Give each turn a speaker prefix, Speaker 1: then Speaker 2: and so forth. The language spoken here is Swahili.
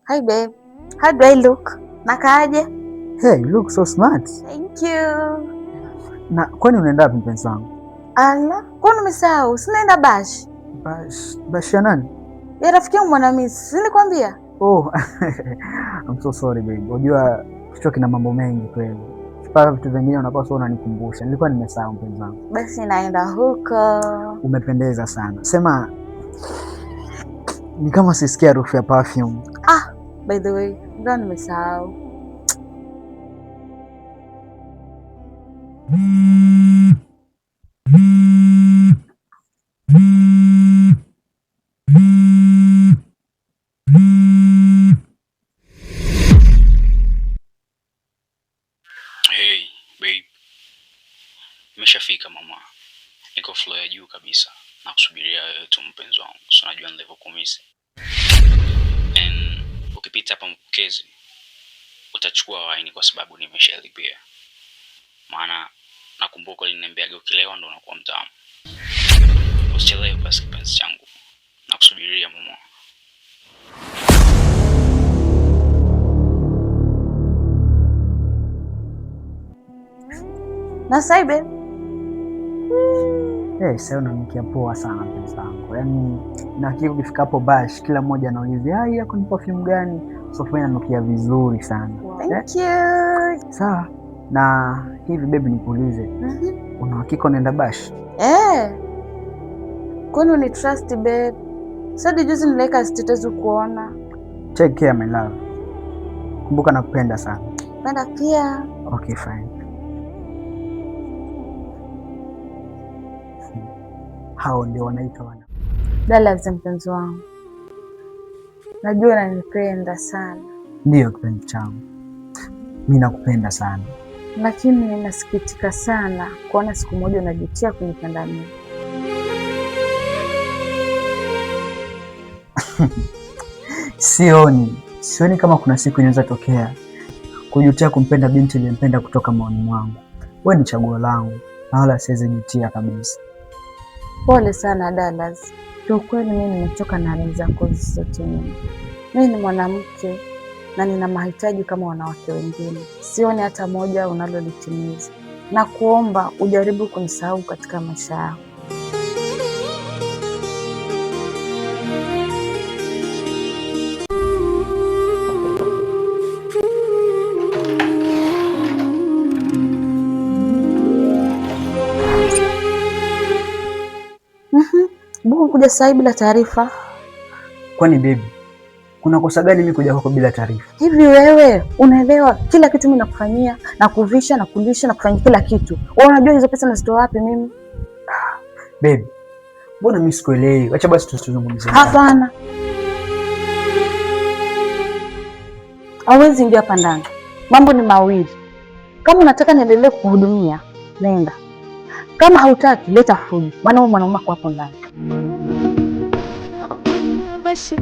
Speaker 1: Hi babe. How do I look? Nakaaje?
Speaker 2: Hey, you look so smart.
Speaker 1: Thank you.
Speaker 2: Na kwani unaenda wapi mpenzi wangu?
Speaker 1: Ala, kwani umesahau? Sinaenda bash.
Speaker 2: Bash ya nani?
Speaker 1: Ya rafiki yangu Mwanamisi. Nilikwambia?
Speaker 2: Oh, I'm so sorry babe. Unajua kichwa kina mambo mengi kweli. Kipata vitu vingine unapaswa unanikumbusha. Nilikuwa nimesahau mpenzi wangu.
Speaker 1: Basi naenda huko.
Speaker 2: Umependeza sana. Sema ni kama sisikia harufu ya perfume.
Speaker 1: By the way, ndio nimesahau.
Speaker 3: Hey, babe. Nimeshafika mama. Niko floor ya juu kabisa. Nakusubiria wewe tu mpenzi wangu. So najua nilivyokumisi. Ukipita hapa mpokezi utachukua waini kwa sababu nimeshalipia. Maana nakumbuka uliniambiaga ukilewa ndo unakuwa mtamu. Usichelewe basi kipenzi changu. Nakusubiria mama.
Speaker 1: Na saibe.
Speaker 2: Sasa unanukia poa sana mpenzi wangu. Yaani na kile ukifika hapo bash kila mmoja anaulizia, "Ai, yako ni perfume gani?" So fanya inanukia vizuri sana.
Speaker 1: Thank you.
Speaker 2: Sawa. Na hivi baby nikuulize. Una hakika unaenda bash?
Speaker 1: Kwani ni trust babe? Sasa juzi nileka status kuona.
Speaker 2: Take care my love. Kumbuka nakupenda sana.
Speaker 1: Penda pia.
Speaker 2: Okay, fine. Hao ndio wanaitwa wana.
Speaker 1: Dala mpenzi wangu. Najua unanipenda sana.
Speaker 2: Ndio kipenzi changu. Mimi nakupenda sana.
Speaker 1: Lakini ninasikitika sana kuona siku moja unajitia kunipenda mimi.
Speaker 2: Sioni kama kuna siku inaweza tokea kujutia kumpenda binti niliyempenda kutoka moyoni mwangu. Wewe ni chaguo langu na wala siwezi jutia kabisa.
Speaker 1: Pole sana Dallas. Kiukweli mimi nimechoka na hali zako zote nyingi. Mimi ni mwanamke na nina mahitaji kama wanawake wengine. Sioni hata moja unalolitimiza. Na kuomba ujaribu kunisahau katika maisha yako. Mbona kuja sasa bila taarifa?
Speaker 2: Kwani baby, kuna kosa gani mimi kuja kwako bila taarifa?
Speaker 1: Hivi wewe unaelewa kila kitu mimi nakufanyia na kuvisha na kulisha na kufanya kila kitu. Wewe unajua hizo pesa nazitoa wapi mimi?
Speaker 2: Baby, mbona mimi sikuelewi? Acha basi tuzungumzie.
Speaker 1: Hapana. Hawezi ingia hapa ndani. Mambo ni mawili. Kama unataka niendelee kukuhudumia, nenda. Kama hautaki, leta fujo. Maana wewe mwanaume wako hapo ndani. Basi.